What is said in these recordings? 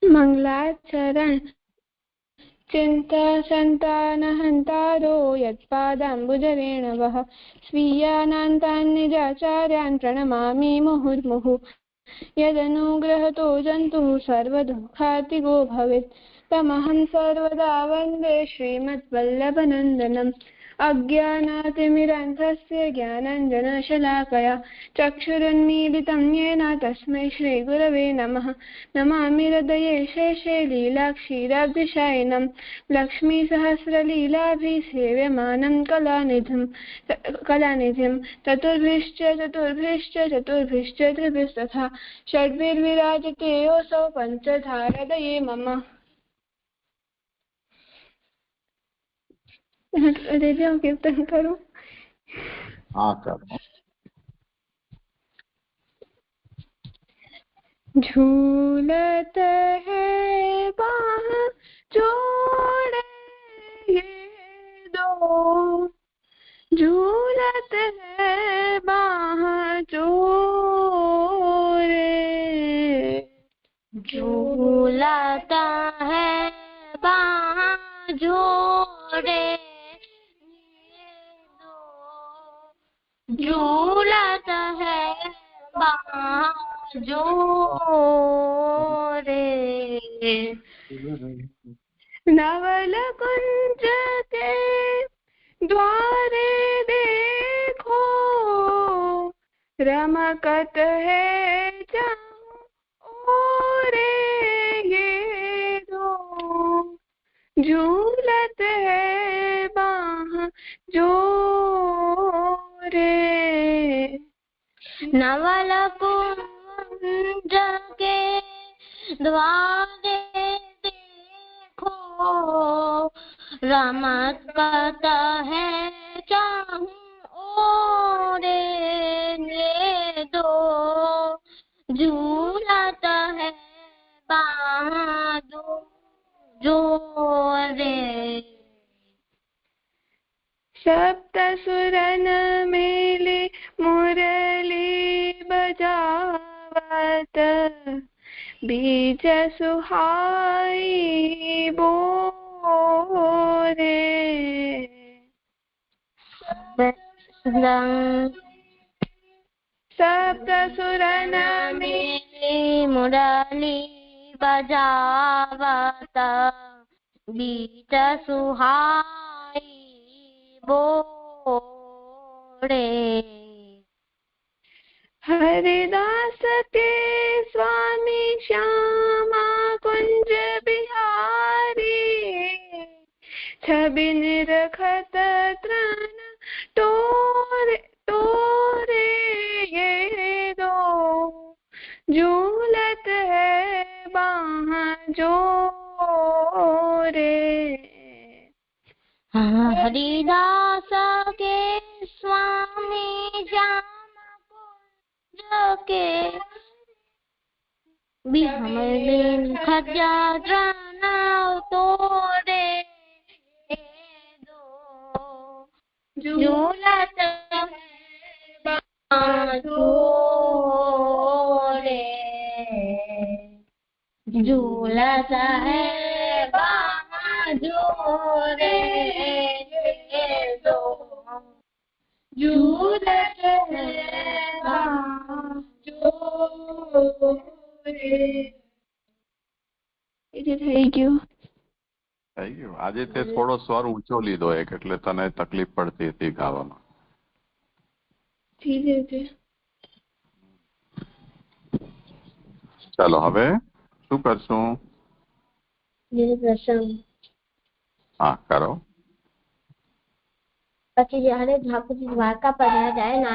मंगलाचरण चिंता संतानहंतारो यत्पादाम्बुजरेणवः स्वीयानान्तान् निजाचार्यान् प्रणमामि मुहुर्मुहुः यदनुग्रहतो जन्तुः सर्वदुःखातिगो भवेत् तमहं सर्वदा वन्दे श्रीमद्वल्लभनन्दनम् अज्ञानातिमिरान्धस्य ज्ञानाञ्जनशलाकया चक्षुरुन्मीलितं येन तस्मै श्रीगुरवे नमः नमामि हृदये शेषे लीलाक्षीराब्धिशायिनं लक्ष्मीसहस्रलीलाभिः सेव्यमानं कलानिधिं चतुर्भिश्च त्रिभिस्तथा षड्भिर्विराजते योऽसौ पञ्चधारदये मम। कीर्तन करो। हाँ करो। झूलत है बाह जोड़े ये दो, झूलत है बाह जोड़े, झूलत है बाह जोड़े झूलत है बाह जोड़े नवल कुंज के द्वारे देखो रमकत है ओरे ये दो, झूलत है बाह जोरे। नवल कुंज के द्वारे देखो रमकत है चाहूं ओरे ये दो, झूलत है बाह जोरे। सप्त सुरन मेले मुरली बजावत बीज सुहाई बोरे, सप्त सुरन मेले मुरली बजावत बीज सुहाई बोरे। हरिदास के स्वामी श्यामा कुंज बिहारी छवि निरखत त्राण तोरे तोरे ये दो, झूलत है बाह जोरे। हरिदास के स्वामी श्यामा कुंज के बिहारी खजा त्राण तोरे दो, झूलत है बाह जोरे, झूलत है बाह जोरे दो, झूलत है बाह जोरे। થઈ ગયું આજે તે થોડો સ્વર ઊંચો લીધો એક એટલે તને તકલીફ પડતી હતી ગાવામાં. ચાલો હવે શું કરશું? હા કરો. પછી જયારે ઠાકોરજી દ્વારકા પધાર્યા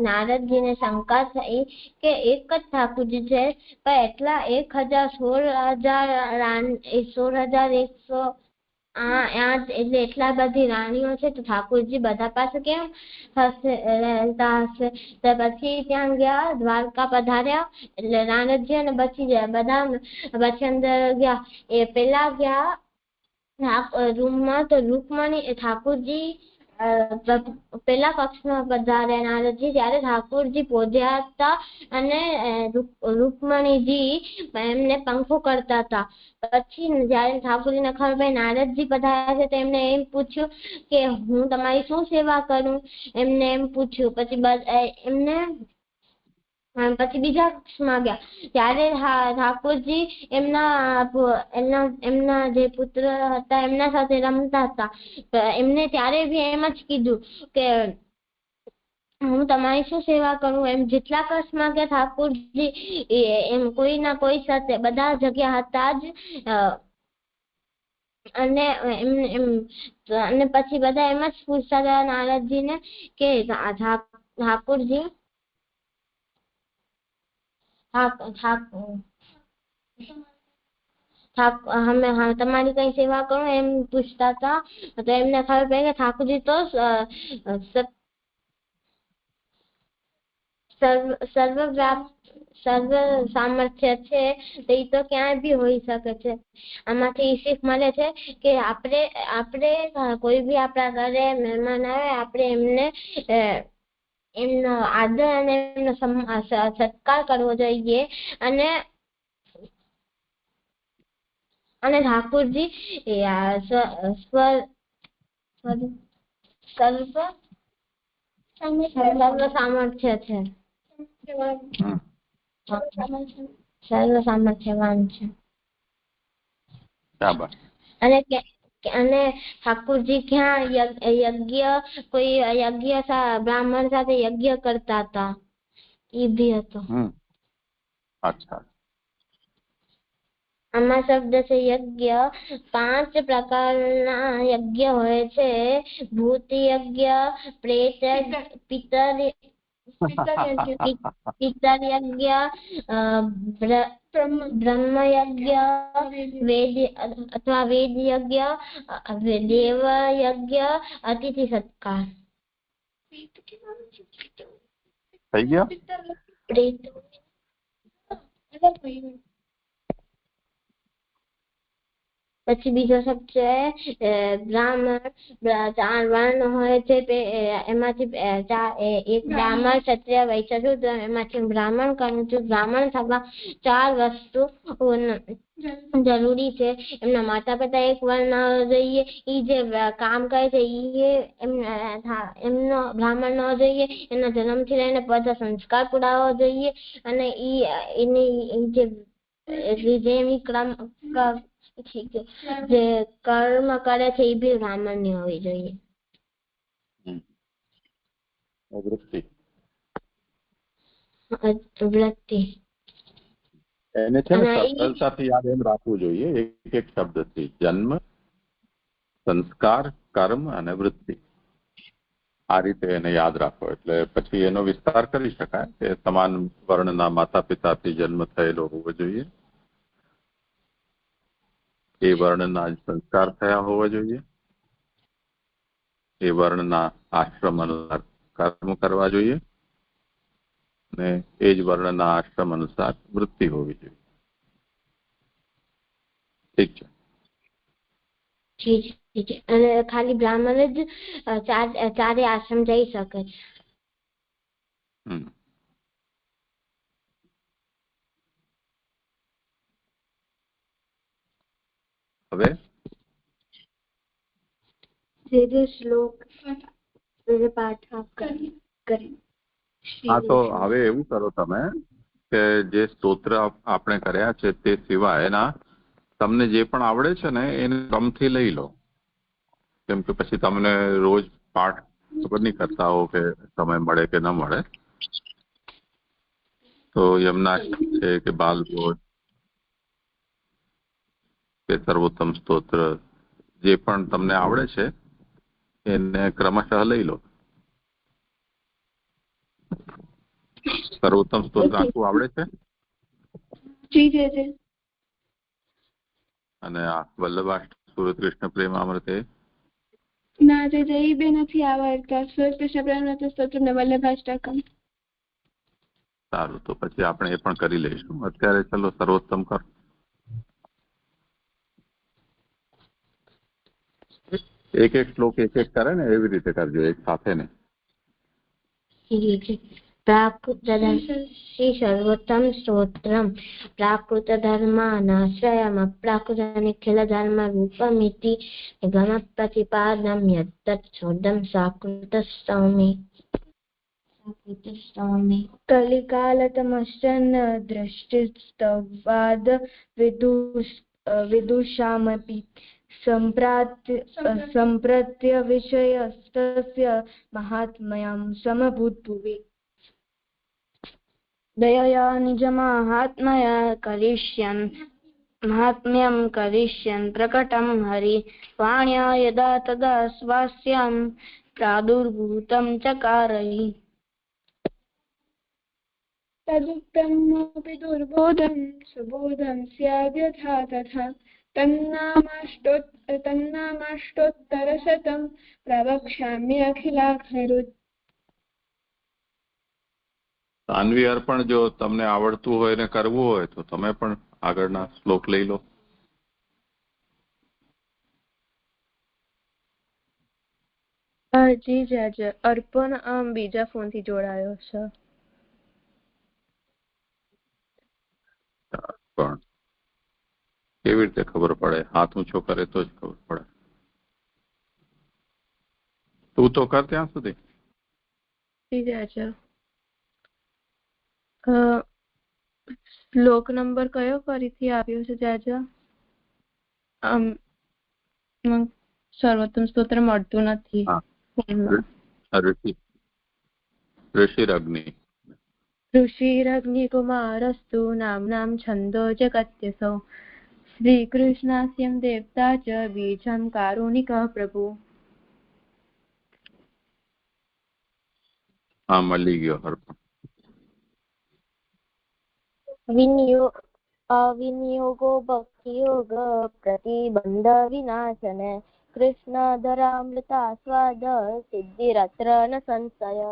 નારદજી ને શંકા થઈ કે એક જ ઠાકોરજી છે પણ એટલા 16,108 એટલે એટલા બધી રાણીઓ છે તો ઠાકોરજી બધા પાસે કેમ રહેતા હશે. તો પછી ત્યાં ગયા દ્વારકા પધાર્યા એટલે નારદજી અને પછી બધા પછી અંદર ગયા. એ પેલા ગયા રૂમમાં તો રૂકમણી ઠાકોરજી પેલા કક્ષમાં પધાર્યા નારદજી ત્યારે ઠાકોરજી પહોંચ્યા હતા અને રૂકમણીજી એમને પંખો કરતા હતા. પછી જયારે ઠાકોરજીને ખબર પડી નારદજી પધાર્યા છે તો એમને એમ પૂછ્યું કે હું તમારી શું સેવા કરું, એમને એમ પૂછ્યું. પછી બીજા કક્ષમાં ગયા ત્યારે ઠાકોરજી એમના જે પુત્ર હતા એમના સાથે રમતા હતા. એમને ત્યારે બી એમ જ કીધું કે હું તમારી શું સેવા કરું. એમ જેટલા કક્ષમાં ગયા ઠાકોરજી એમ કોઈ ના કોઈ સાથે બધા જગ્યા હતા જ. અને પછી બધા એમ જ પૂછતા હતા નારદજીને કે ઠાકોરજી તમારી કઈ સેવા કરો એમ પૂછતા હતા. તો એમને ખબર પડી કે ઠાકોરજી તો સર્વ સામર્થ્ય છે, તો એ તો ક્યાંય બી હોઈ શકે છે. આમાંથી શીખ મળે છે કે આપણે કોઈ બી આપણા ઘરે મહેમાન આવે આપણે એમનો આદર અને એમનો સત્કાર કરવો જોઈએ. અને ઠાકોરજી સર્વ સામર્થ્ય છે, સર્વ સામર્થ્યવાન છે. અને ઠાકોરજી ક્યાં યજ્ઞ બ્રાહ્મણ સાથે યજ્ઞ કરતા હતા એ બી હતો. અચ્છા. આમાં શબ્દ છે યજ્ઞ. 5 પ્રકારના યજ્ઞ હોય છે: ભૂત યજ્ઞ, પ્રેત પિતર યજ્ઞ, બ્રહ્મ યજ્ઞ, વેદ અથવા વેદ યજ્ઞ, દેવ યજ્ઞ, અતિથિ સત્કાર. થઈ ગયા. પ્રેત પછી બીજો શબ્દ છે બ્રાહ્મણ. 4 વર્ણ હોય છે એમાંથી એક બ્રાહ્મણ, ક્ષત્રિય, વૈશ્ય, શૂદ્ર. એમાંથી બ્રાહ્મણ કરું છું. બ્રાહ્મણ થવા 4 વસ્તુ જરૂરી છે. એમના માતા પિતા એક વર્ણ જોઈએ, એ જે કામ કરે છે એમનો બ્રાહ્મણ ન જોઈએ, એના જન્મથી લઈને બધા સંસ્કાર પુરાવા જોઈએ, અને એની જે કર્મ કરે છે એ બી બ્રાહ્મણ ની હોવી જોઈએ. વૃત્તિ એને છે ને સરળતાથી યાદ એમ રાખવું જોઈએ એક શબ્દથી: જન્મ, સંસ્કાર, કર્મ અને વૃત્તિ. આ રીતે એને યાદ રાખો એટલે પછી એનો વિસ્તાર કરી શકાય કે સમાન વર્ણના માતા પિતાથી જન્મ થયેલો હોવો જોઈએ, એ વર્ણના સંસ્કાર થયા હોવા જોઈએ, એ વર્ણના આશ્રમ અનુસાર કર્મ કરવા જોઈએ, અને એ જ વર્ણના આશ્રમ અનુસાર વૃત્તિ હોવી જોઈએ. ઠીક છે. અને ખાલી બ્રાહ્મણ જ 4 આશ્રમ જઈ શકે છે. હવે શ્લોક પાઠ કરી. હા, તો હવે એવું કરો તમે કે જે સ્તોત્ર આપણે કર્યા છે તે સિવાયના તમને જે પણ આવડે છે ને એને ક્રમથી લઈ લો. કેમ કે પછી તમને રોજ પાઠ ખબર નહીં કરતા હો કે સમય મળે કે ન મળે. તો યમનાષ્ટક છે કે બાલબોધ કે સર્વોત્તમ સ્તોત્ર, જે પણ તમને આવડે છે એને ક્રમશઃ લઈ લો. સર્વોત્તમ સ્તોત્ર આખું આવડે છે? અને આ વલ્લભાષ્ટક, સુરત કૃષ્ણ પ્રેમામૃત ના જે બે નથી આવડતા. સુરત કૃષ્ણ પ્રેમામૃત સ્તોત્ર ને વલ્લભાષ્ટકમ. સારું, તો પછી આપણે એ પણ કરી લઈશું. અત્યારે ચલો સર્વોત્તમ કરો. એક એક શ્લોક એક એક કરે ને એવી રીતે કરજો, એક સાથે ને. શ્રી સર્વોત્તમ સ્તોત્રમ પ્રાકૃત ધર્માનાશ્રયમ અપ્રાકૃત નિખિલ ધર્મ રૂપમિતિ ગમ પ્રતિપાદમ યત્તચ્છોદમ સાકૃત સ્વામી કલિકાલતમશ્ચન દ્રષ્ટિસ્તવાદ વિદુષામપી સંપ્રત્ય વિષયસ્તસ્ય મહાત્મ્યં સમભૂતભુવિ દયયા મહાત્મ્યં કરિષ્યन् પ્રકટં હરિ વાણ્યા યદા તદા સ્વાસ્યં પ્રાદુર્ભૂतं ચકારયિ તદુક્તમપि દુર્બોધં સુબોધં સ્યાદ્યથા તથા તન્નામાષ્ટોત્તરશतं પ્રવક્ષ્યામિ અખિલાખિરુત. સાન્વી અર્પણ જો તમને આવડતું હોય ને કરવું હોય તો તમે પણ આગળના શ્લોક લઈ લો. જી જજ અર્પણ બીજા ફોનથી જોડાયો છે. પણ કેવી રીતે ખબર પડે? હાથ ઊંચો કરે તો જ ખબર પડે. તું તો કર ત્યાં સુધી. જી જજ શ્લોક નંબર કયો ફરીથી આવ્યો છે જાજા? સર્વોત્તમ સ્તોત્ર મળતું નથી. ઋષિરગ્નિ કુમારસ્તુ નામ્નાં છંદો જગત્યસૌ શ્રીકૃષ્ણાસ્યં દેવતા ચ બીજં કારુણિક પ્રભુ. હા, મળી ગયો અર્પણ. અવિનિયોગો ભક્તિયોગ પ્રતિબંધ વિનાશને કૃષ્ણ ધરામૃતા સ્વાદ સિદ્ધિરત્ર ન સંશય.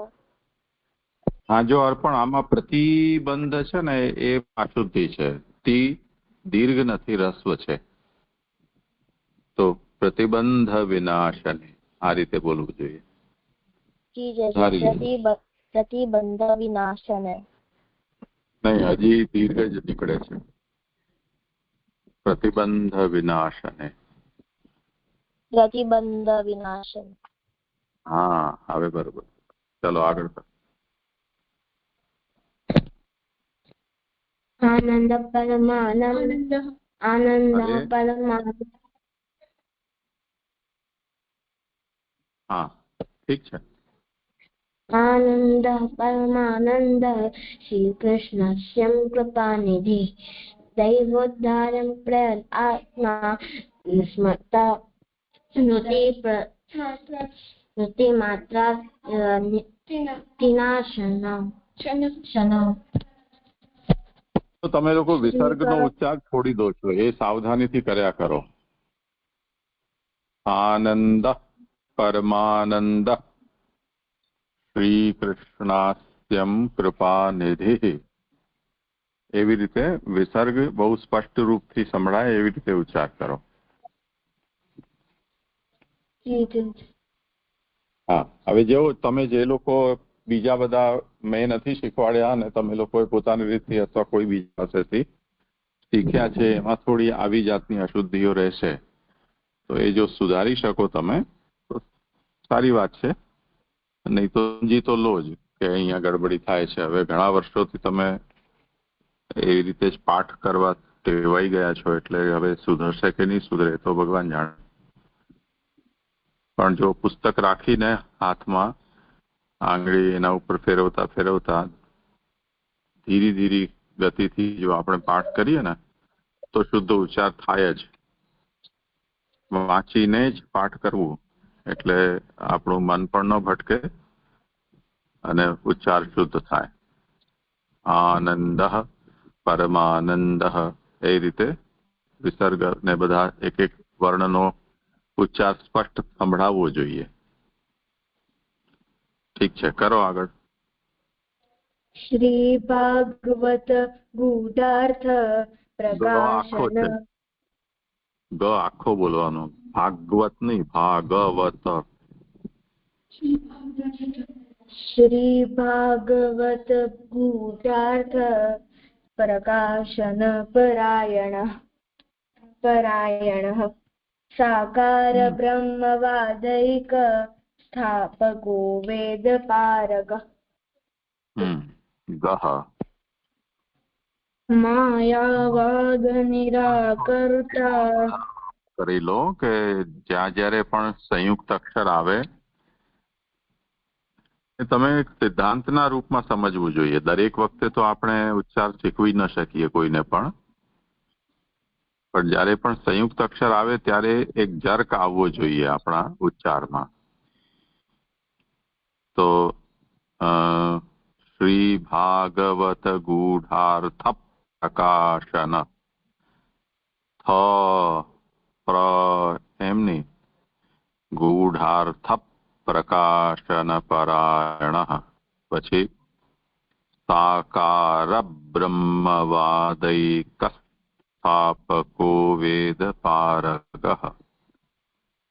હા, જો અર્પણ આમાં પ્રતિબંધ છે ને એ અશુદ્ધિ છે. તી દીર્ઘ નથી, રસ્વ છે. તો પ્રતિબંધ વિનાશને આ રીતે બોલવું જોઈએ. પ્રતિબંધ વિનાશને નહીં, હજી દીર્ઘ જ નીકળે છે. પ્રતિબંધ વિનાશને. પ્રતિબંધ વિનાશન. હા, હવે બરોબર. ચલો આગળ. આનંદ પરમાનંદ આનંદ પરમાનંદ. હા, ઠીક છે. આનંદ પરમાનંદ શ્રી કૃષ્ણસ્યં કૃપાનિધિ દૈવોદ્ધારં પ્રયત આત્મા સ્મૃતા સ્મૃતિ માત્રા તિનાશનો. તો તમે લોકો વિસર્ગનો ઉચ્ચાર છોડી દો છો, એ સાવધાનીથી કર્યા કરો. આનંદ પરમાનંદ શ્રી કૃષ્ણાસ્યમ કૃપાનિધિ. એવી રીતે વિસર્ગ બહુ સ્પષ્ટ રૂપથી સંભળાય એવી રીતે ઉચ્ચાર કરો. હા, હવે જેવો તમે જે લોકો બીજા બધા મેં નથી શીખવાડ્યા અને તમે લોકોએ પોતાની રીતથી અથવા કોઈ બીજા પાસેથી શીખ્યા છે એમાં થોડી આવી જાતની અશુદ્ધિઓ રહેશે, તો એ જો સુધારી શકો તમે તો સારી વાત છે. નહીં તો સમજી તો લો જ કે અહીંયા ગડબડી થાય છે. હવે ઘણા વર્ષોથી તમે એવી રીતે જ પાઠ કરવા ટેવાઈ ગયા છો એટલે હવે સુધરશે કે નહીં સુધરે તો ભગવાન જાણે. પણ જો પુસ્તક રાખીને હાથમાં આંગળી એના ઉપર ફેરવતા ફેરવતા ધીરી ધીરી ગતિથી જો આપણે પાઠ કરીએ ને તો શુદ્ધ ઉચ્ચાર થાય જ. વાંચીને જ પાઠ કરવું એટલે આપણું મન પણ ન ભટકે અને ઉચ્ચાર શુદ્ધ થાય. આનંદ પરમાનંદ એ રીતે વિસર્ગ ને બધા એક એક વર્ણનો ઉચ્ચાર સ્પષ્ટ સંભળાવવો જોઈએ. ઠીક છે, કરો આગળ. શ્રી ભાગવત ગૂઢાર્થ પ્રકાશન. ગ આખો બોલવાનો, ભાગવત નહીં, ભાગવત. શ્રી ભાગવત ગૂઢાર્થ પ્રકાશન પરાયણ સાકાર બ્રહ્મવાદૈક સ્થાપકો વેદ પારગ ગહ માયાવાદ નિરાકર્તા. કરી લો કે જ્યાં જ્યારે પણ સંયુક્ત અક્ષર આવે એ તમે એક સિદ્ધાંતના રૂપમાં સમજવું જોઈએ. દરેક વખતે તો આપણે ઉચ્ચાર શીખવી ન શકીએ કોઈને પણ જ્યારે પણ સંયુક્ત અક્ષર આવે ત્યારે એક જર્ક આવવો જોઈએ આપણા ઉચ્ચારમાં. તો શ્રી ભાગવત ગૂઢાર્થ પ્રકાશન થ પ્ર એમની ગૂઢાર્થ પ્રકાશન પરાયણ પછી સાકાર બ્રહ્મવાદૈક સ્થાપકો વેદ પારગ.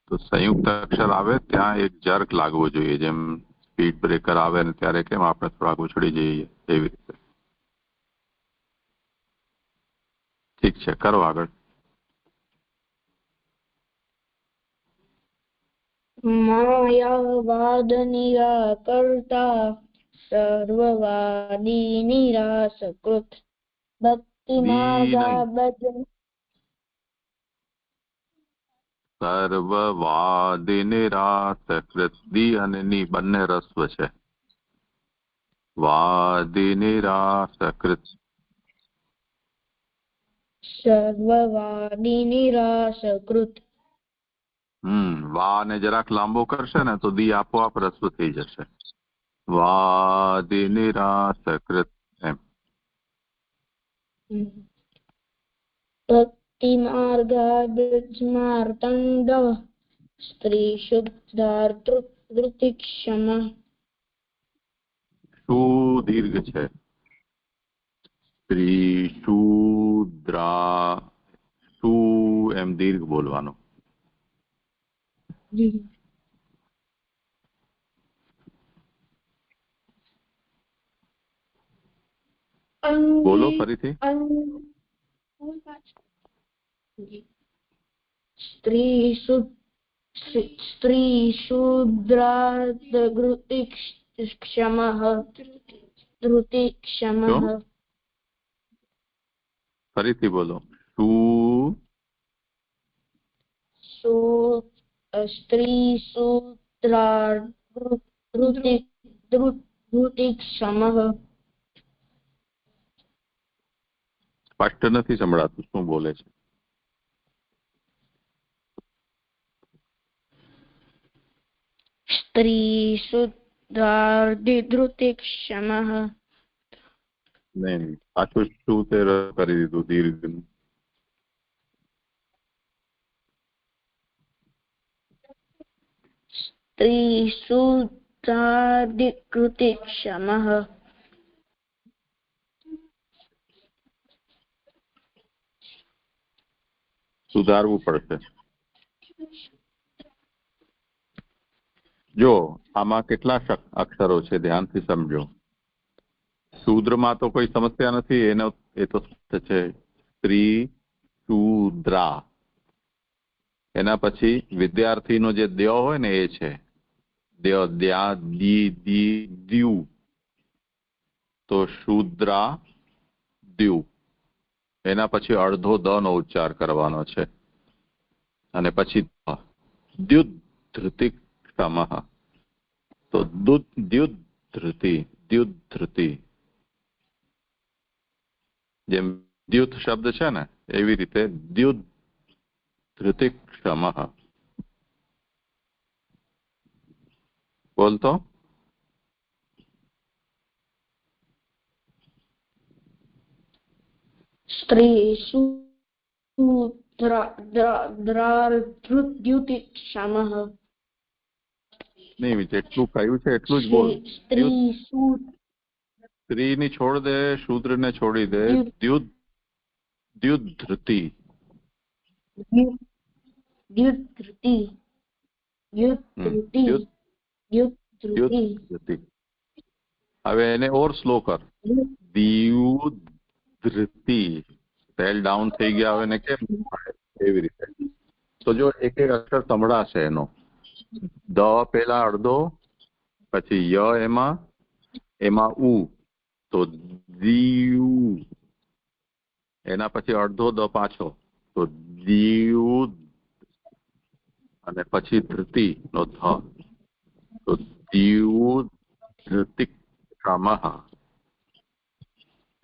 તો સંયુક્ત અક્ષર આવે ત્યાં એક જર્ક લાગવો જોઈએ. જેમ સ્પીડ બ્રેકર આવે ને ત્યારે કેમ આપણે થોડાક ઉછળી જઈએ એવી રીતે. ઠીક છે, કરો આગળ. માયાવાદ નિરાકર્તા સર્વવાદી નિરાસકૃત ભક્તિ માર્ગાબદ્ધ. સર્વવાદી નિરાસકૃત. દી અને ની બંને રસ્વ છે. વાદી નિરાસકૃત. સર્વવાદી નિરાસકૃત. વા ને જરાક લાંબો કરશે ને તો દી આપોઆપ રસ્વ થઈ જશે. વાદી નિરાસકૃત એમ. ભક્તિ માર્ગાર્થમાર્તંડ સ્ત્રી શુદ્ધાર્થૃતિક્ષમ. શું દીર્ઘ છે? સ્ત્રી શુદ્રા શું એમ દીર્ઘ બોલવાનું. બોલો ફરીથી. સ્ત્રી શુદ્રાર્થૃતિક્ષમ. ફરીથી બોલો. સ્ત્રી શુદ્રાર્થૃતિક્ષમ. સ્પષ્ટ નથી સંભળાતું શું બોલે છે. સ્ત્રી શુદ્ધાર્થૃતિક્ષમ. નહીં, પાછું શું તે કરી દીધું દીર્ઘ. સ્ત્રી શુદ્ધાર્થૃતિક્ષમ. સુધારવું પડશે. જો આમાં કેટલા અક્ષરો છે ધ્યાનથી સમજો. શૂદ્રમાં તો કોઈ સમસ્યા નથી, એ તો છે સ્ત્રી શૂદ્રા. એના પછી વિદ્યાર્થીનો જે દ્ય હોય ને એ છે દ્ય, દ્યા, દી, દી, દ્યુ. તો શૂદ્રા દ્યુ. એના પછી અડધો દ નો ઉચ્ચાર કરવાનો છે અને પછી દ્યુધૃતિક્ષમ. તો દ્યુધૃતિ જેમ દ્યુત શબ્દ છે ને એવી રીતે દ્યુધૃતિક્ષમ. બોલતો. સ્ત્રી શુદ્રાર્થૃતિક્ષમ. નહીં, જેટલું કહ્યું છે એટલું જ બોલ. સ્ત્રીની છોડ દે, શૂદ્રને છોડી દે. દ્યુધૃતિ. દ્યુતૃતિ દ્યુતૃતિ દ્યુતૃતિ. હવે એને ઓર સ્લો કર. દ્યુધૃતિ. સેલ ડાઉન થઈ ગયા હવે ને કેમ એવી રીતે. તો જો એક એક અક્ષર સંભળાશે એનો. દ પેલા અડધો, પછી ય એમાં ઉ, તો દીયુ. એના પછી અડધો દ પાછો, તો દીયુ. અને પછી ધૃતિ નો ધ, તો દ્યુધૃતિક્રમઃ.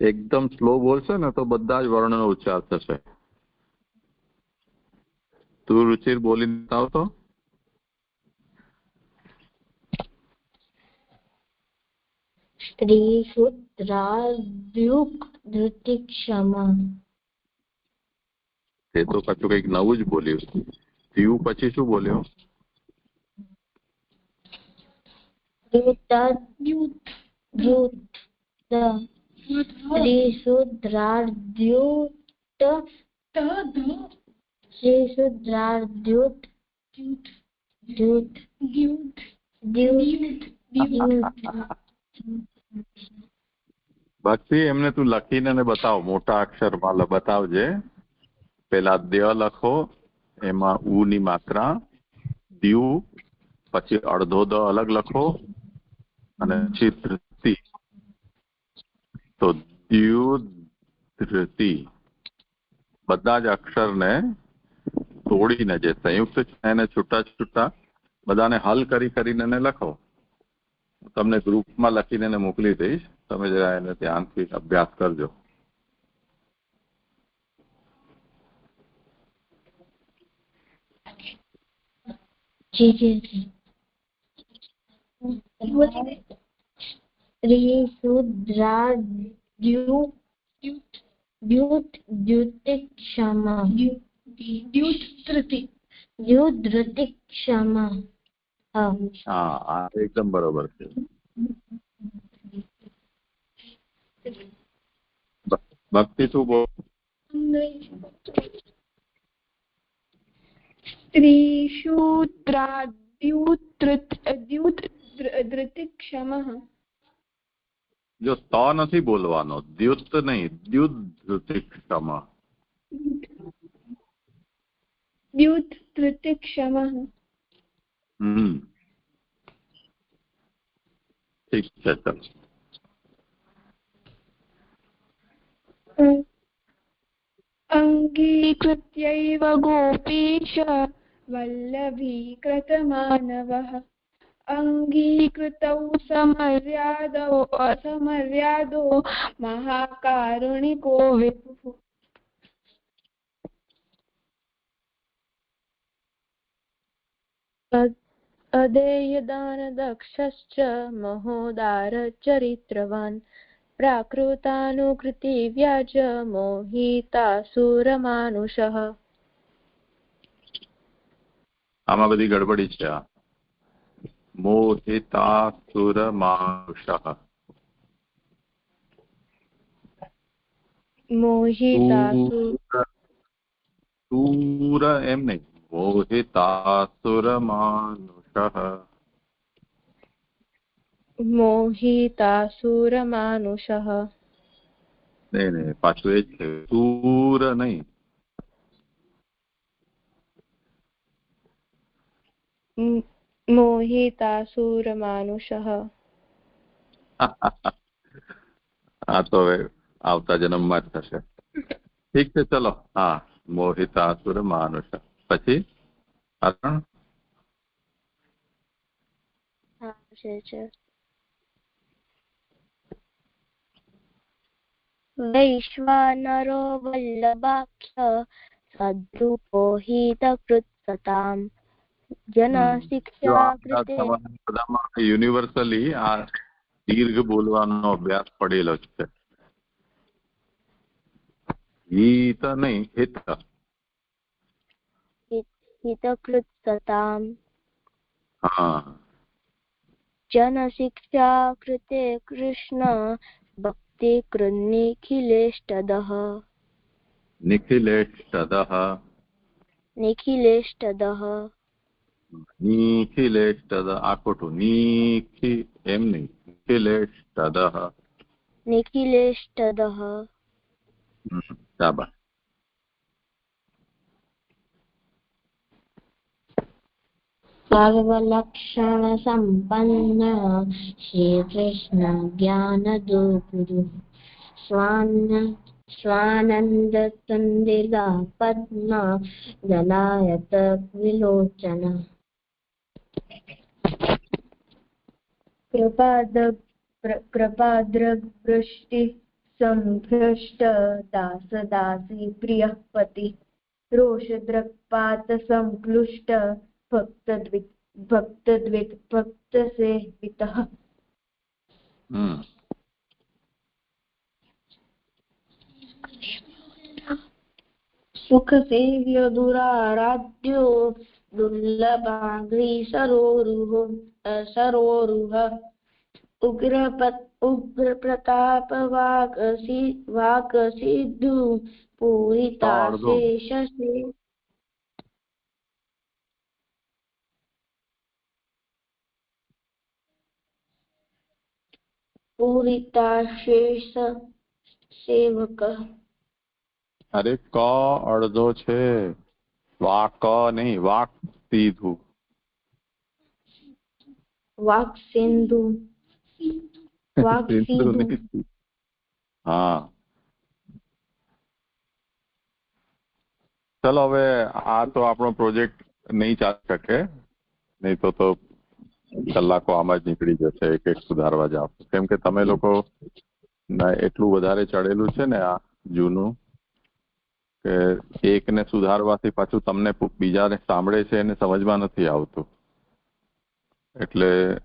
એકદમ સ્લો બોલશે ને તો બધા જ વર્ણનો ઉચ્ચાર થશે. તું રુચિર બોલી આવતો? સ્ત્રીશુદ્રાદ્યુતૃતિક્ષમઃ. તે તો પાછું કઈક નવું જ બોલ્યું. દીવ પછી શું બોલ્યો? ભક્તિ, એમને તું લખીને બતાવ, મોટા અક્ષરમાં બતાવજે. પેલા દ્ય લખો, એમાં ઉ ની માત્રા, દ્યુ, પછી અડધો દ અલગ લખો, અને પછી ધૃતિ, તો દ્યુધૃતિ. બધા જ અક્ષરને તોડીને, જે સંયુક્ત છે એને છૂટા છૂટા બધાને હલ કરીને લખો. તમને ગ્રુપમાં લખીને મોકલી દઈશ, તમે જરા એને ધ્યાનથી અભ્યાસ કરજો. દ્યુતૃતિક્ષમઃ. હા, એકદમ બરોબર છે. ભક્તિ તું બોલ. સ્ત્રીશુદ્રાદ્યુતૃતિક્ષમઃ. જો ત નથી બોલવાનો, દ્યુત નહીં, દ્યુતૃતિક્ષમઃ. દ્યુતૃતિક્ષમઃ. ઠીક છે, ચાલો. અંગીકૃત્યૈવ ગોપીશ વલ્લભીકૃતમાનવઃ. અંગીકૃતૌ સમર્યાદો મહાકારુણિકો વિભુઃ. અદેયદાનદક્ષશ્ચ મહોદારચરિત્રવાન. પ્રાકૃતાનુકૃતિ વ્યાજ મોહિતાસુરમાનુષઃ. આમાં બધી ગડબડી છે. મોહિતાસુરમાનુષઃ. સુર એમ નહીં, મોહિતાસુરમાનુષઃ. મોહિતાસુરમાનુષઃ. નહીં, પાછું એ જ છે. સુર નહીં. મોહિતાસુરમાનુષઃ. આ તો હવે આવતા જન્મમાં જ થશે. ઠીક છે, ચલો. હા, મોહિતાસુરમાનુષ. પછી વૈશ્વાનરો વલ્લભાખ્ય સદ્રૂપો હિતકૃત્સતામ. જનશિક્ષા કૃતે. યુનિવર્સલી આ દીર્ઘ બોલવાનો અભ્યાસ પડેલો છે. હિત નહીં, હિત. હિતકૃત્સતામ. હા. જનશિક્ષા કૃતે કૃષ્ણ ભક્તિ કૃન્નિખિલેષ્ટદઃ. નિખિલેષ્ટદઃ. નિખિલેષ્ટદઃ નિખિલેષ્ટદ આ ખોટું નિખિ એમ નહીં નિખિલેષ્ટદ નિખિલેષ્ટદઃ શાબાશ સર્વલક્ષણ સંપન્ન શ્રી કૃષ્ણ જ્ઞાન ગુરુ સ્વાનંદ તંદિલા પદ્મ દલાયત વિલોચન कृपाद्रवृष्टि संभ्रष्ट दास दासी प्रिय पति रोषद्रक्पात संक्लुष्ट भक्त सेवितः सुख सेव्य दुराराध्यो दुर्लभाग्री सरोरुह उग्र प्रताप वाक सिद्धु पूरिताशेष सेवक अरे क અડધો છે વાક નહીં વાક સીધું वाक सिंधु હા ચલો હવે આ તો આપણો પ્રોજેક્ટ નહીં ચાલી શકે નહીં તો કલાકો આમાં જ નીકળી જશે એક એક સુધારવા જાવ કેમ કે તમે લોકો એટલું વધારે ચડેલું છે ને આ જૂનું કે એકને સુધારવાથી પાછું તમને બીજાને સાંભળે છે એને સમજમાં નથી આવતું એટલે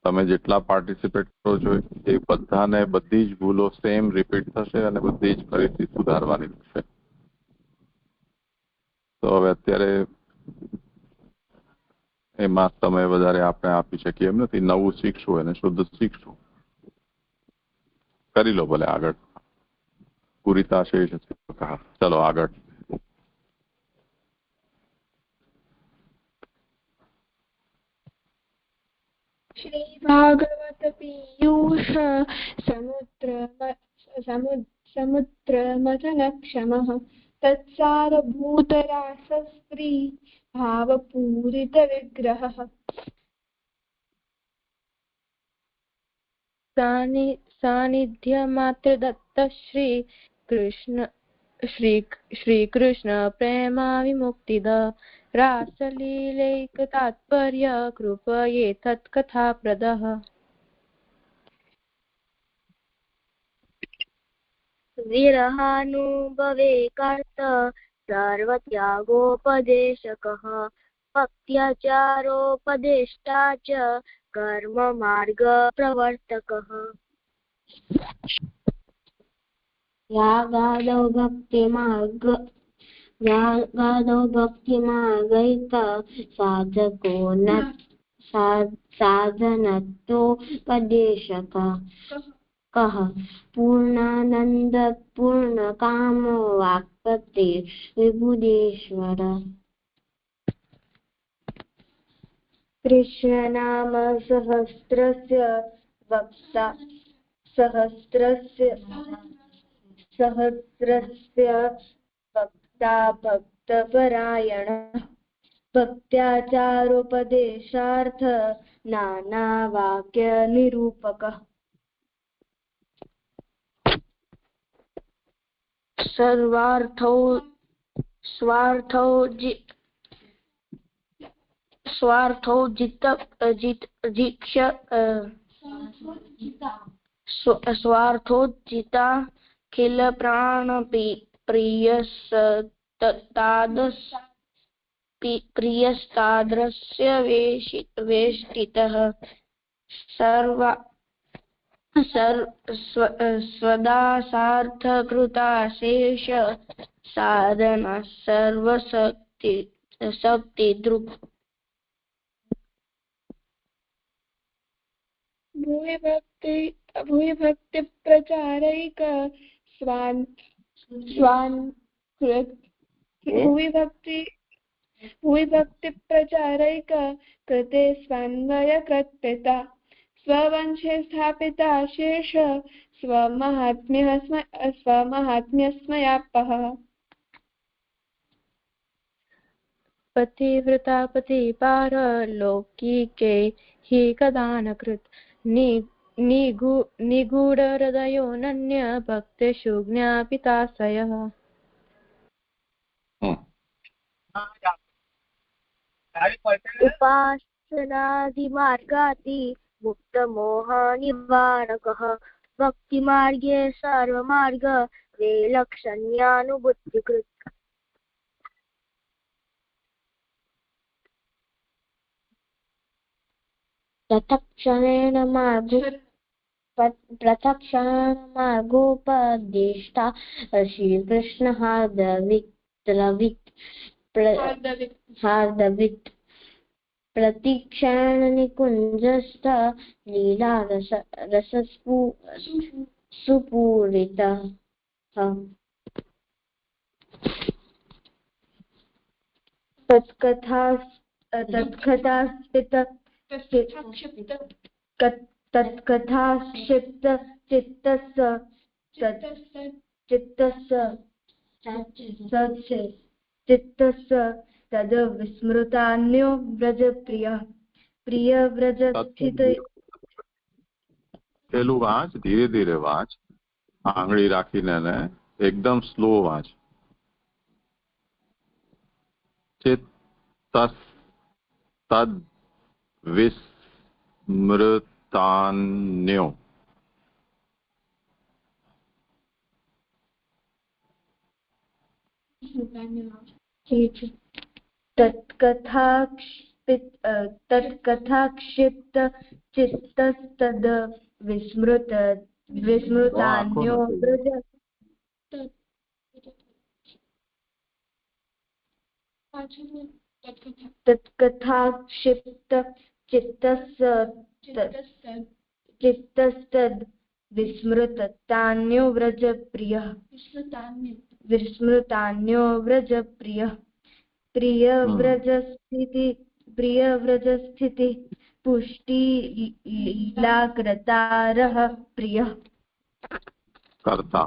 તમે જેટલા પાર્ટિસિપેટ કરો છો એ બધાને બધી જ ભૂલો સેમ રિપીટ થશે અને બધી જ ફરીથી સુધારવાની થશે તો હવે અત્યારે એમાં સમય વધારે આપણે આપી શકીએ એમ નથી નવું શીખશું અને શુદ્ધ શીખશું કરી લો ભલે આગળ પૂરીતા શેષ ચલો આગળ श्री भागवत पीयूष समुद्र मथन क्षमः तत्सारभूतरासस्त्री भावपूरित विग्रहः सानिध्यमात्र दत्त श्री कृष्ण प्रेमा विमुक्तिद रासलीलैक तात्पर्य कृपये तत्कथाप्रदः विरहानुभवे कर्त सर्वत्यागोपदेशकः भक्त्याचारोपदेष्टा च कर्म मार्ग प्रवर्तकः यागादौ भक्तिमार्गैक साधको न साधनतोपदेशकः पूर्णानंद पूर्ण कामो वाक्पति विबुधेश्वर कृष्ण नाम सहस्रस्य वक्ता सहस्रस्य वक्ता भक्तपरायण भक्त्याचारोपदेशार्थ नाना वाक्य निरूपकः स्वार्थोजिता खिल प्राण प्रियस्तादृश्य वेष्टितः स्वदासार्थकृताशेष साधन सर्वशक्तिदृक् भूय भक्ति प्रचारैक स्वान भूय भक्ति विभक्तिप्रचारैक कृते स्वान्वयकृत्पिता स्ववंशे स्थापिता शेष स्वमाहात्म्यस्मयापः पतिव्रता पतिपारलौकिके हि कदानकृत् निगूढहृदयोऽनन्य भक्तेषु ज्ञापिताशयः उपासनादिमार्गाति मुक्तमोहनिवारकः भक्तिमार्गे सर्वमार्ग वैलक्षण्यानुभूतिकृत् प्रतक्षणेन मार्गोपदिष्टा श्रीकृष्णः हार्दवित् प्रतिक्षणनिकुञ्जस्थ लीलारससुपूरितः तत्कथाक्षिप्त चित्तस्य तद विस्मृतान्यो प्रिय व्रज स्थित પેલું વાંચ ધીરે ધીરે વાંચ આંગળી રાખીને ને એકદમ સ્લો વાંચ ચિત્તસ તદ વિસ્મૃતાન્યો तत्कथाक्षिप्त चित्तस्तद विस्मृतान्यो व्रज तत्कथाक्षिप्त चित्तस्तद विस्मृतान्यो व्रज प्रिय व्रज स्थिति पुष्टि लीलाकृतारः प्रिय करता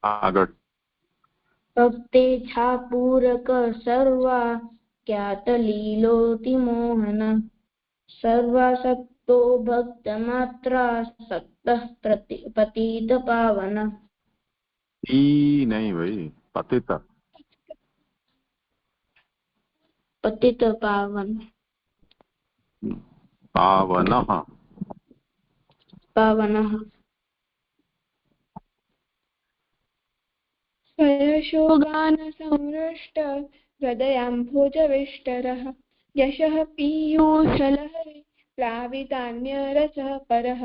આગળ भक्तेच्छा पूरक सर्वा ज्ञातलीलोति मोहन सर्वासक्तो भक्तमात्रा सक्तः पतित पावन ई नहीं भाई पतित पावन पावनः स्वयशोगानसंहृष्ट हृदयाम्भोजविष्टरः यशः पीयूषलहरी प्लावितान्यरसः परः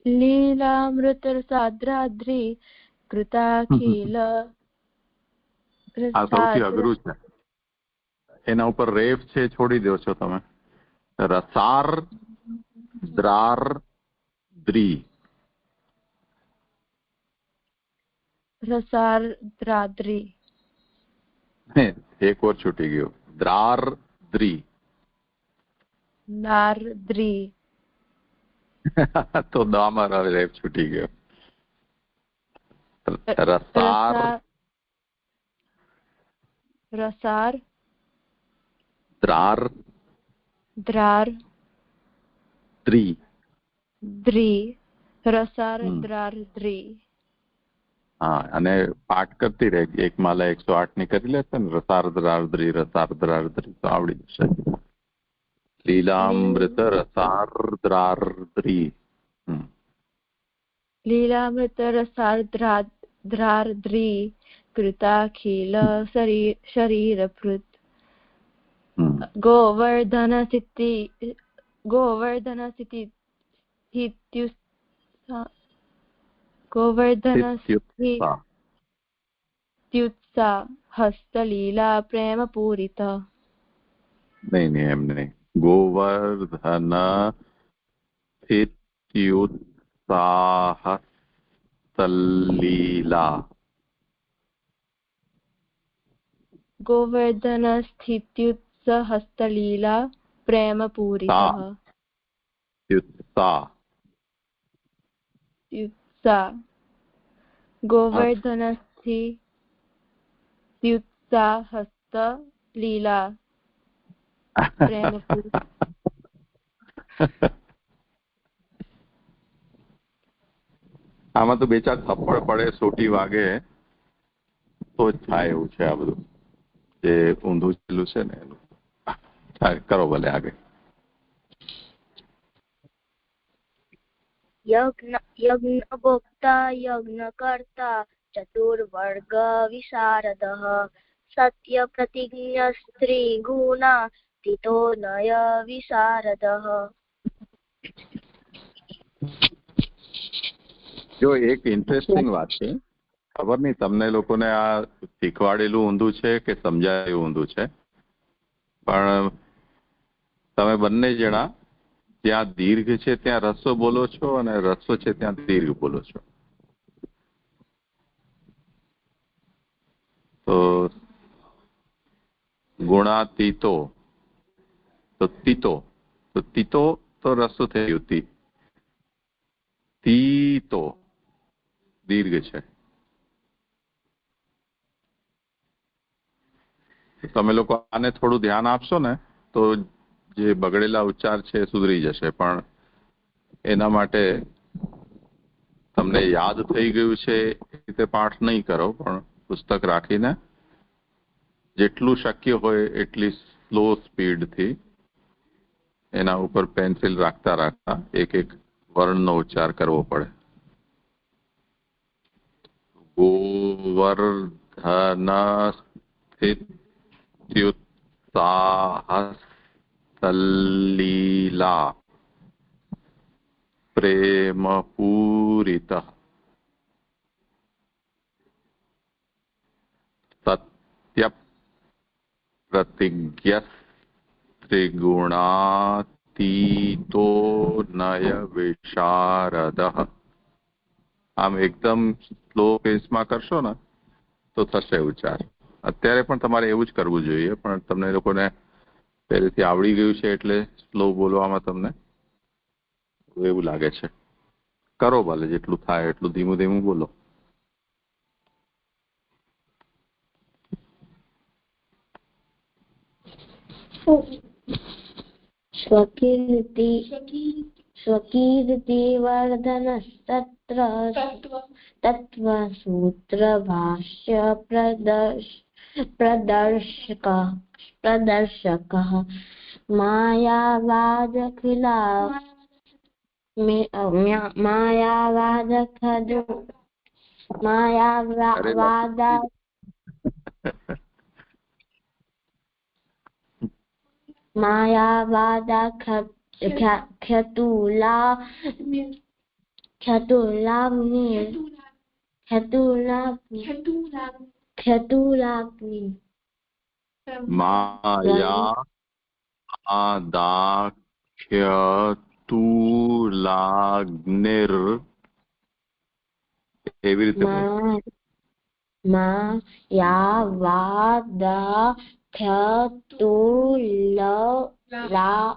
લીલામૃતરસાદ્રાદ્રી કૃતાખિલ આ સૌથી અઘરું છે એના ઉપર રેફ છે છોડી દો છો તમે રસાર દ્રાર દ્રી રસાર્દ્રાદ્રી એક और છૂટી ગયો દ્રાર દ્રી દાર્દ્રી તો દામાં રેફ છૂટી ગયો રસાર રસાર દ્રાર દ્રાર દ્રી દ્રી રસાર દ્રાર દ્રી હા અને પાઠ કરતી રહે એક માલા 108 ની કરી લેશે ને રસાર્દ્રાર્દ્રી રસાર્દ્રાર્દ્રી તો આવડી જશે લીલામૃત રસાર્દ્રાર્દ્રી લીલામૃત રસાર્દ્રાર્દ્રી કૃતાખિલ શરીરભૃત गोवर्धनस्त्युत्सा हस्तलीला प्रेम पूरिता नहीं एम नहीं गोवर्धन स्त्युत्साह हस्तलीला गोवर्धनस्थित्युत्सहस्तलीला प्रेमपूरितः युत्सा गोवर्धनस्थित्युत्साहस्तलीला प्रेमपूरितः આમાં તો બે ચાર થપ્પડ પડે સોટી વાગે તો જ થાય એવું છે આ બધું જે ઊંધું છેલ્લું છે ને એનું કરો ભલે આગળ यज्ञभोक्ता यज्ञकर्ता चतुर्वर्ग विशारदः सत्यप्रतिज्ञ स्त्रीगुणा तितो नय विशारदः। જો એક ઇન્ટરેસ્ટિંગ વાત છે, ખબર નહીં તમને લોકોને આ શીખવાડેલું ઊંધું છે કે સમજાયેલું ઊંધું છે, પણ તમે બંને જણા ત્યાં દીર્ઘ છે ત્યાં રસ્વ બોલો છો અને રસ્વ છે ત્યાં દીર્ઘ બોલો છો. તો ગુણાતીતો તો તીતો તો તીતો તો રસ્વ થઈ ગયું તીતો દીર્ઘ છે. તમે લોકો આને થોડું ધ્યાન આપશો ને તો જે બગડેલા ઉચ્ચાર છે એ સુધરી જશે. પણ એના માટે તમને યાદ થઈ ગયું છે એ રીતે પાઠ નહીં કરો, પણ પુસ્તક રાખીને જેટલું શક્ય હોય એટલી સ્લો સ્પીડથી એના ઉપર પેન્સિલ રાખતા રાખતા એક એક વર્ણનો ઉચ્ચાર કરવો પડે. ગોવર્ધન સ્થિત્યુત્સાહસ્તલીલા પ્રેમપૂરિતઃ સત્યપ્રતિજ્ઞસ્ત્રિગુણાતીતો નય વિશારદઃ. આમ એકદમ સ્લો પેસમાં કરશો ને તો થશે ઉચ્ચાર. અત્યારે પણ તમારે એવું જ કરવું જોઈએ, પણ તમને લોકોને પહેલેથી આવડી ગયું છે એટલે સ્લો બોલવામાં તમને એવું લાગે છે. કરો ભલે જેટલું થાય એટલું ધીમું ધીમું બોલો. स्वकीर्तिवर्धनस्तत्र तत्त्वसूत्रभाष्य प्रदर्शकः मायावादखिला માયાદાખ્યતુલાગ્નિર એવી રીતે मायावादाख्यतुलाग्निर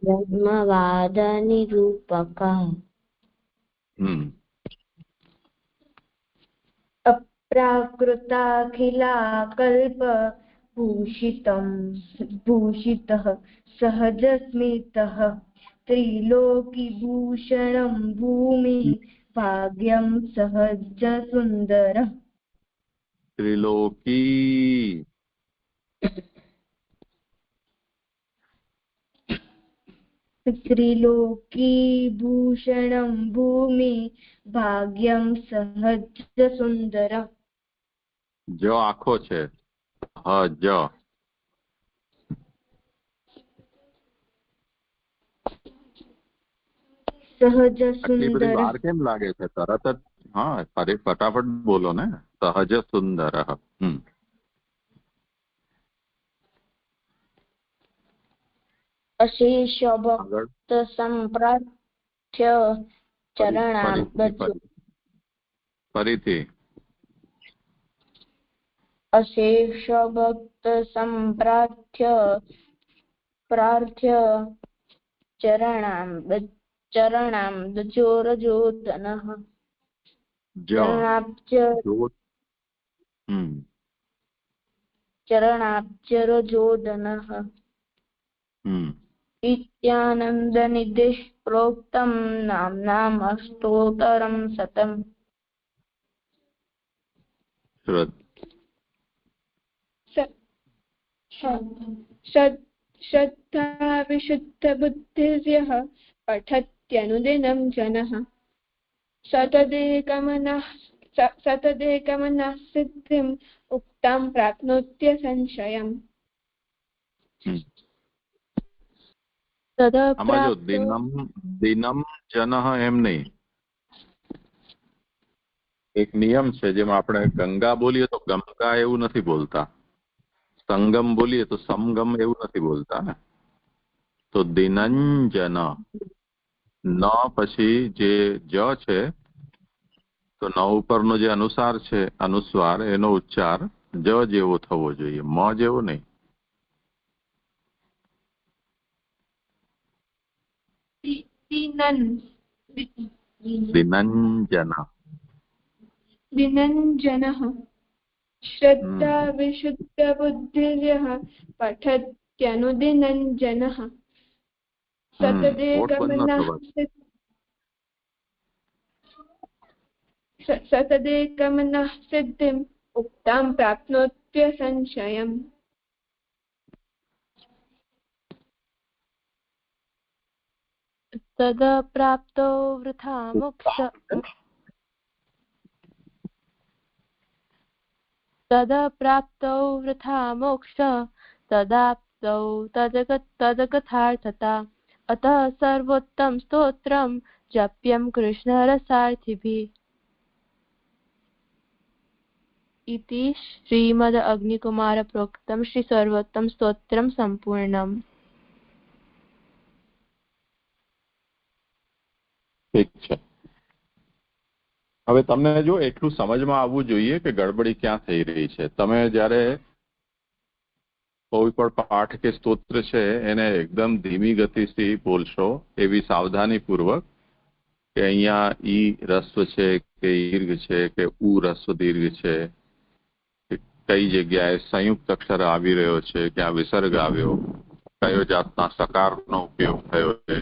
ब्रह्मवादनिरूपकः अप्राकृताखिलाकल्प भूषितः सहजस्मितः त्रिलोकीभूषणं भूमि भाग्यं सहज सुंदर. त्रिलोकी त्रिलोकीभूषणं भूमि भाग्यं सहज सुंदर. जो आखो छे ज સહજ આટલી બધી સુંદર વાર કેમ લાગે છે? તરત જ હા, અરે ફટાફટ બોલો ને. સહજ સુંદર. અશેષ ભક્ત સંપ્રાર્થ્ય ચરણાબ્જ ફરીથી અશેષ ભક્ત સંપ્રાર્થ્ય ચરણાબ્જોરજોદનઃ ચરણાબ્જરજોદનઃ ઇત્યાનંદનિધિઃ પ્રોક્તમ નામ્નામ અષ્ટોતરમ શતમ. શ્રદ્ધા વિશુદ્ધ બુદ્ધિર્યઃ પઠત્યનુદિनं जनः સતદેકમનઃ સિદ્ધિમ ઉક્તાં પ્રાપ્નોત્ય સંશયમ. આમાં જો દિનમ જનઃ એમ નહીં, એક નિયમ છે. જેમ આપણે ગંગા બોલીએ તો ગંગા એવું નથી બોલતા, સંગમ બોલીએ તો સમગમ એવું નથી બોલતા ને. તો દિનંજન ન પછી જે જ છે તો ન ઉપરનો જે અનુસાર છે, અનુસ્વાર, એનો ઉચ્ચાર જ જેવો થવો જોઈએ, મ જેવો નહીં. દિનંજનઃ શ્રદ્ધા વિશુદ્ધ બુદ્ધિર્યઃ પઠત્યનુદિनं जनः સતદેકમનઃ સિદ્ધિમ ઉક્તાં પ્રાપ્નોત્ય સંશયમ. તદ પ્રાપ્તો વૃથા મોક્ષ તદાપ્તૌ તદગથાર્થતા અતઃ સર્વોત્તમ સ્તોત્રમ જપ્યમ કૃષ્ણરસાર્થિભિઃ. इति श्रीमद् अग्निकुमार प्रोक्तम श्री सर्वोत्तम स्तोत्रम संपूर्णम. ઠીક છે. હવે તમને જો એટલું સમજમાં આવવું જોઈએ કે ગડબડી ક્યાં થઈ રહી છે. તમે જ્યારે કોઈ પણ પાઠ કે સ્તોત્ર છે એને એકદમ ધીમી ગતિથી બોલશો, એવી સાવધાનીપૂર્વક, કે અહીંયા ઈ રસ્વ છે કે દીર્ઘ છે કે ઉ રસ્વ દીર્ઘ છે, કઈ જગ્યાએ સંયુક્ત અક્ષર આવી રહ્યો છે, ક્યાં વિસર્ગ આવ્યો, કયો જાતના સકારનો ઉપયોગ થયો છે,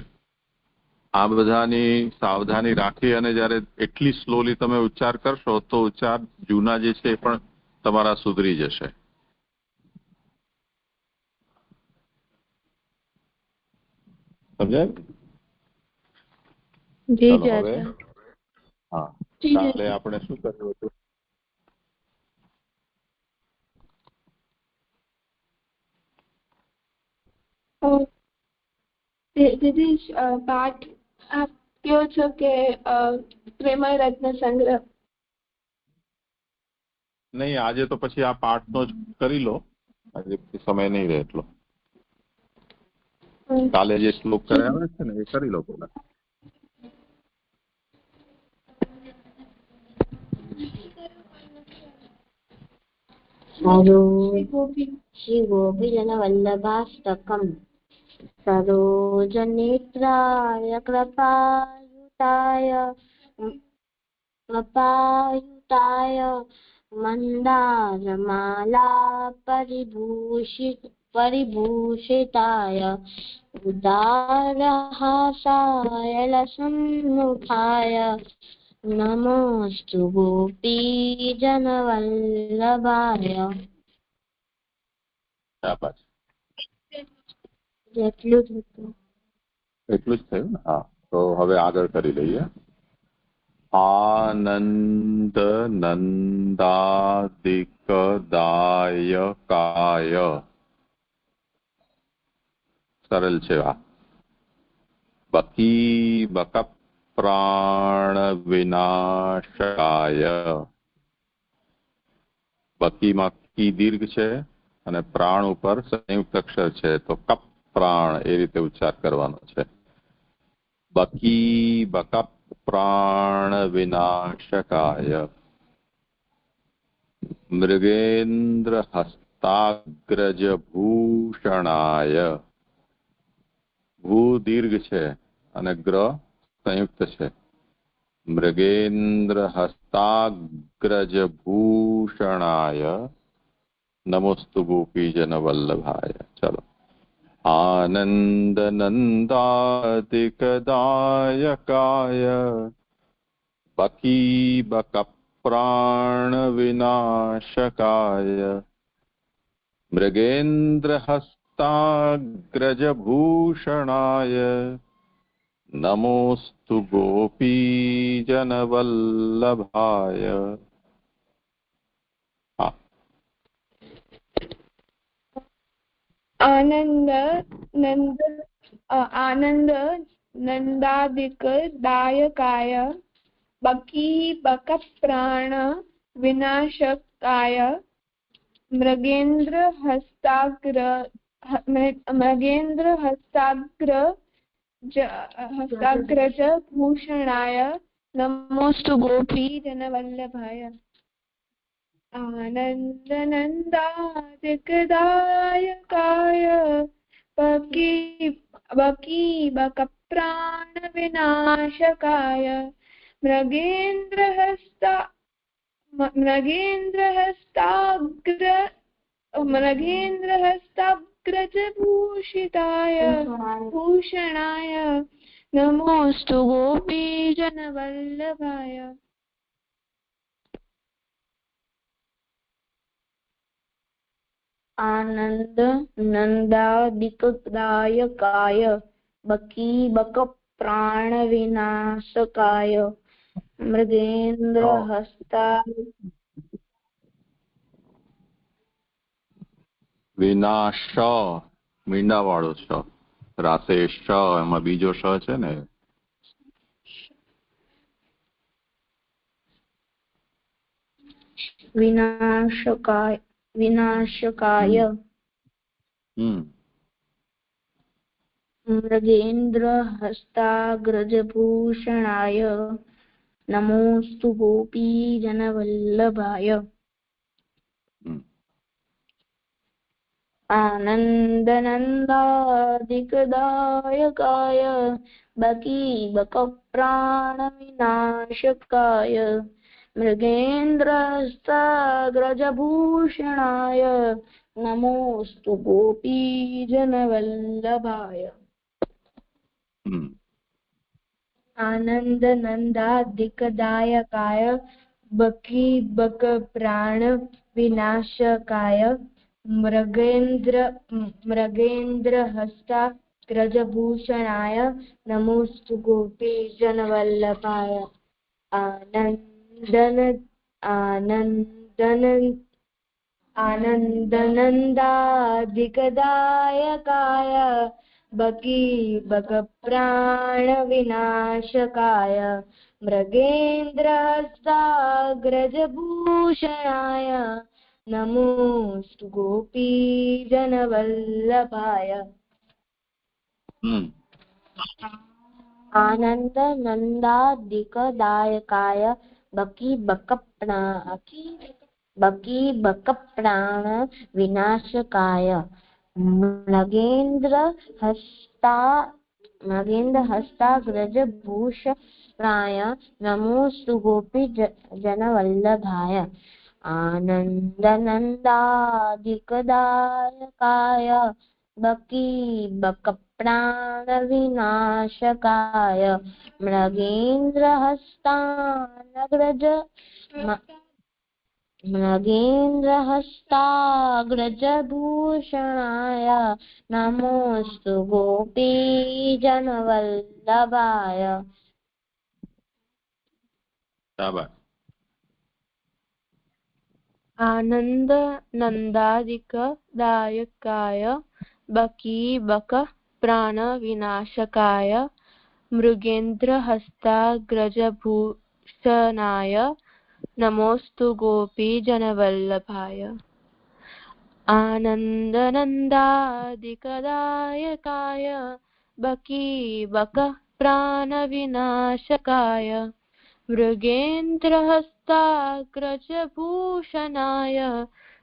આ બધાની સાવધાની રાખી અને જયારે એટલી સ્લોલી તમે ઉચ્ચાર કરશો તો ઉચ્ચાર જૂના જે છે એ પણ તમારા સુધરી જશે. સમજાય? હા, કાલે આપણે શું કર્યું હતું? દીદી પાઠ આપ કહો છો કે પ્રેમય રત્ન સંગ્રહ? નહીં, આજે તો પછી આ પાઠનો જ કરી લો, આજે સમય નહીં રહે એટલો. કાલે જે શ્લોક કરાવે છે ને એ કરી લો પેલા. શ્રી ગોપીજન વલ્લભાષ્ટકમ સરોજનેત્રાય કૃપાયુતાય મંદારમાલા પરિભૂષિતાય ઉદારહાસાય લસન્મુખાય નમોસ્તુ ગોપીજનવલ્લભાય. એટલું જ થયું ને? હા, તો હવે આગળ કરી લઈએ. આનંદ નંદાદિકદાયકાય. સરળ છે. આ બકી બકપ प्राणविनाशकाय बकीમાં કી દીર્ઘ છે અને પ્રાણ ઉપર સંયુક્ત અક્ષર છે તો કપ પ્રાણ એ રીતે ઉચ્ચાર કરવાનો છે. બકી બકપ प्राणविनाशकाय मृगेन्द्रहस्ताग्रजभूषणाय भू दीर्घ છે અને ગ્ર સંયુક્ત છે. मृगेन्द्रहस्ताग्रजभूषणाय नमोस्तु गोपीजनवल्लभाय. चलो. आनन्दनन्दादिकदायकाय बकीबकप्राणविनाशकाय मृगेन्द्रहस्ताग्रजभूषणाय नमोस्तु गोपीजनवल्लभाय. आनंद नंदादिक दायकाय बकी बक प्राण विनाशकाय मृगेन्द्र हस्ताग्रज भूषणाय नमोस्तु गोपी जनवल्लभाय. आनन्दनन्दादिकदायकाय बकीबकप्राणविनाशकाय भूषणाय नमोस्तु गोपीजनवल्लभाय. आनंद नंदादिकदायकाय बकीबक प्राणविनाशकाय मृगेन्द्र हस्ता વિનાશ મીંડા વાળો શ રાસે શ એમાં બીજો શ છે ને विनाशकाय मृगेन्द्र हस्ताग्रजभूषणाय नमोस्तु गोपी जनवल्लभाय. आनन्दनन्दादिकदायकाय बकीबकप्राणविनाशकाय मृगेन्द्रहस्ताग्रजभूषणाय नमोस्तु गोपीजनवल्लभाय. आनन्दनन्दादिकदायकाय बकीबकप्राणविनाशकाय मृगेन्द्रहस्ताग्रजभूषणाय नमोस्तु गोपीजनवल्लभाय. आनन्दनन्दादिकदायकाय बकीबकप्राणविनाशकाय मृगेन्द्रहस्ताग्रजभूषणाय नमोस्तु गोपीजनवल्लभाय. आनन्दनन्दादिकदायकाय बकीबकप्राणविनाशकाय मृगेन्द्रहस्ताग्रजभूषणाय नमोस्तु गोपीजनवल्लभाय. आनन्दनन्दादिकदायकाय बकीबकप्राणविनाशकाय मृगेन्द्रहस्ताग्रजभूषणाय नमोस्तु गोपीजनवल्लभाय. आनंद नंदादिक दायकाय बकीबक प्राण विनाशकाय मृगेन्द्रहस्ताग्रजभूषणाय नमोऽस्तु गोपीजनवल्लभाय आनन्दनन्दादिकदायकाय बकीबकप्राणविनाशकाय मृगेन्द्रहस्ताग्रजभूषणाय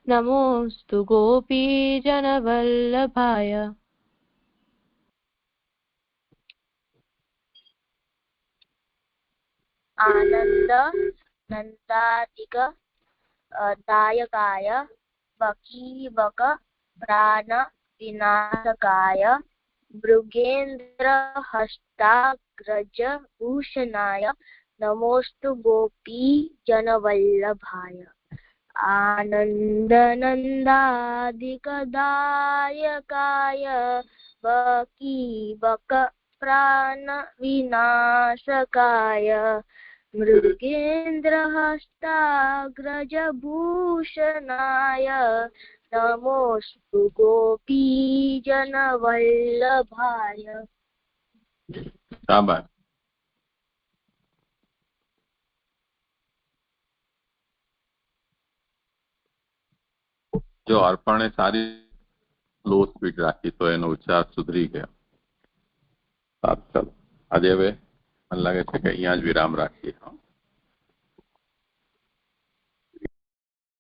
नमोऽस्तु गोपीजनवल्लभाय आनंद नंदादिक दायकाय बकीबक प्राण विनाशकाय मृगेन्द्र हस्ताग्रज भूषणाय नमोस्तु गोपी जनवल्लभाय आनंद नंदादिकदायकाय बकीबक प्राण विनाशकाय मृगेन्द्रहस्ताग्रज भूषणाय नमोस्तु गोपी जनवल्लभाय। शाबाश। જો અર્પણે સારી લો સ્પીડ રાખી તો એનો ઉચ્ચાર સુધરી ગયો. સારું, ચાલો આજે હવે મને લાગે છે કે અહીંયા જ વિરામ રાખીએ.